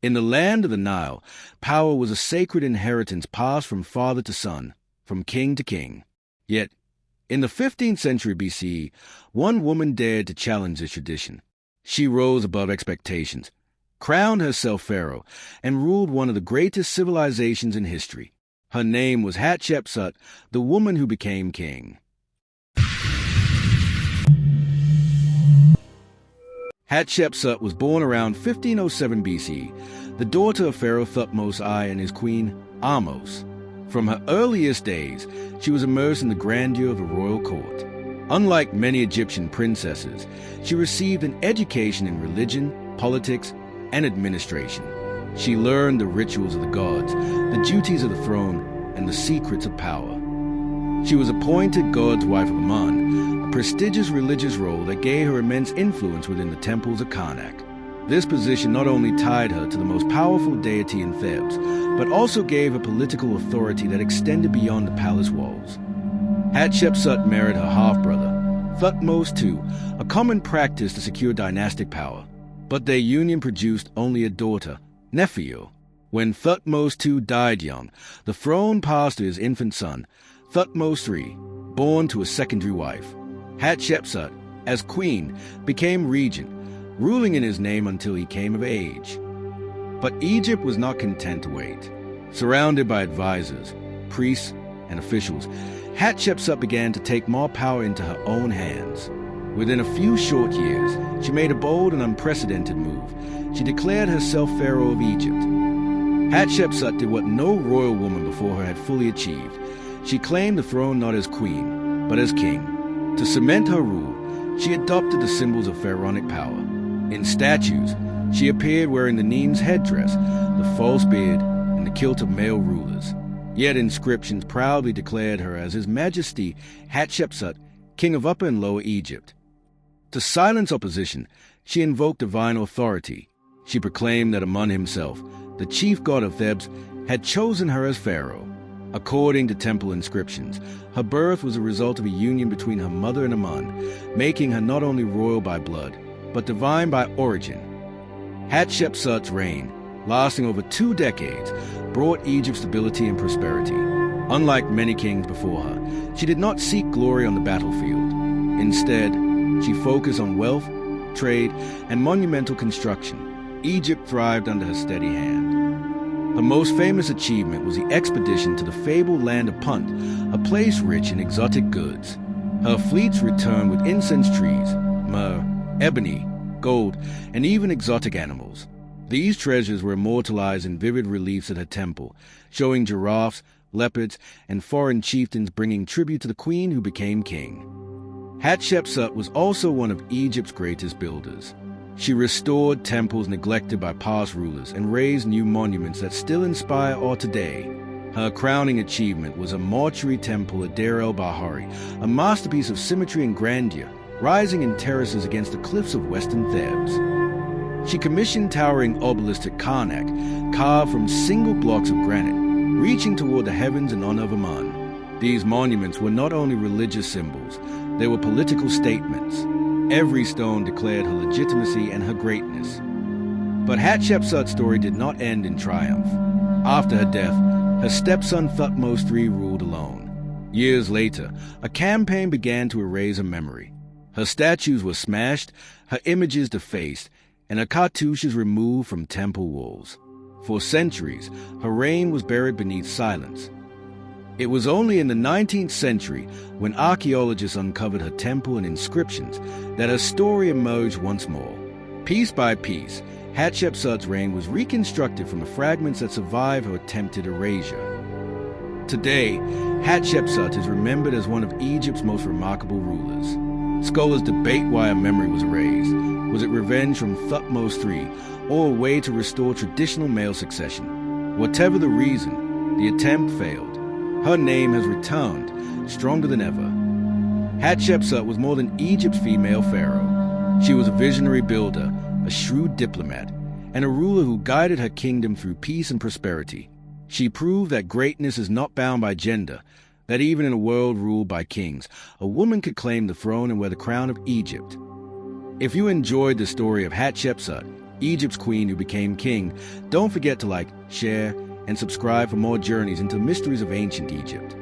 In the land of the Nile, power was a sacred inheritance passed from father to son, from king to king. Yet, in the 15th century BCE, one woman dared to challenge this tradition. She rose above expectations, crowned herself pharaoh, and ruled one of the greatest civilizations in history. Her name was Hatshepsut, the woman who became king. Hatshepsut was born around 1507 BCE, the daughter of Pharaoh Thutmose I and his queen, Ahmose. From her earliest days, she was immersed in the grandeur of the royal court. Unlike many Egyptian princesses, she received an education in religion, politics, and administration. She learned the rituals of the gods, the duties of the throne, and the secrets of power. She was appointed God's wife of Amun, a prestigious religious role that gave her immense influence within the temples of Karnak. This position not only tied her to the most powerful deity in Thebes, but also gave her political authority that extended beyond the palace walls. Hatshepsut married her half-brother, Thutmose II, a common practice to secure dynastic power. But their union produced only a daughter, Nephio. When Thutmose II died young, the throne passed to his infant son, Thutmose III, born to a secondary wife. Hatshepsut, as queen, became regent, ruling in his name until he came of age. But Egypt was not content to wait. Surrounded by advisors, priests, and officials, Hatshepsut began to take more power into her own hands. Within a few short years, she made a bold and unprecedented move. She declared herself Pharaoh of Egypt. Hatshepsut did what no royal woman before her had fully achieved. She claimed the throne not as queen, but as king. To cement her rule, she adopted the symbols of pharaonic power. In statues, she appeared wearing the Nemes headdress, the false beard, and the kilt of male rulers. Yet inscriptions proudly declared her as His Majesty Hatshepsut, King of Upper and Lower Egypt. To silence opposition, she invoked divine authority. She proclaimed that Amun himself, the chief god of Thebes, had chosen her as pharaoh. According to temple inscriptions, her birth was a result of a union between her mother and Amun, making her not only royal by blood, but divine by origin. Hatshepsut's reign, lasting over 2 decades, brought Egypt stability and prosperity. Unlike many kings before her, she did not seek glory on the battlefield. Instead, she focused on wealth, trade, and monumental construction. Egypt thrived under her steady hand. Her most famous achievement was the expedition to the fabled Land of Punt, a place rich in exotic goods. Her fleets returned with incense trees, myrrh, ebony, gold, and even exotic animals. These treasures were immortalized in vivid reliefs at her temple, showing giraffes, leopards, and foreign chieftains bringing tribute to the queen who became king. Hatshepsut was also one of Egypt's greatest builders. She restored temples neglected by past rulers and raised new monuments that still inspire awe today. Her crowning achievement was a mortuary temple at Deir el-Bahari, a masterpiece of symmetry and grandeur, rising in terraces against the cliffs of western Thebes. She commissioned towering obelisks at Karnak, carved from single blocks of granite, reaching toward the heavens in honor of Amun. These monuments were not only religious symbols, they were political statements. Every stone declared her legitimacy and her greatness. But Hatshepsut's story did not end in triumph. After her death, her stepson Thutmose III ruled alone. Years later, a campaign began to erase her memory. Her statues were smashed, her images defaced, and her cartouches removed from temple walls. For centuries, her reign was buried beneath silence. It was only in the 19th century, when archaeologists uncovered her temple and inscriptions, that her story emerged once more. Piece by piece, Hatshepsut's reign was reconstructed from the fragments that survived her attempted erasure. Today, Hatshepsut is remembered as one of Egypt's most remarkable rulers. Scholars debate why her memory was erased. Was it revenge from Thutmose III, or a way to restore traditional male succession? Whatever the reason, the attempt failed. Her name has returned, stronger than ever. Hatshepsut was more than Egypt's female pharaoh. She was a visionary builder, a shrewd diplomat, and a ruler who guided her kingdom through peace and prosperity. She proved that greatness is not bound by gender, that even in a world ruled by kings, a woman could claim the throne and wear the crown of Egypt. If you enjoyed the story of Hatshepsut, Egypt's queen who became king. Don't forget to like, share, and subscribe for more journeys into mysteries of ancient Egypt.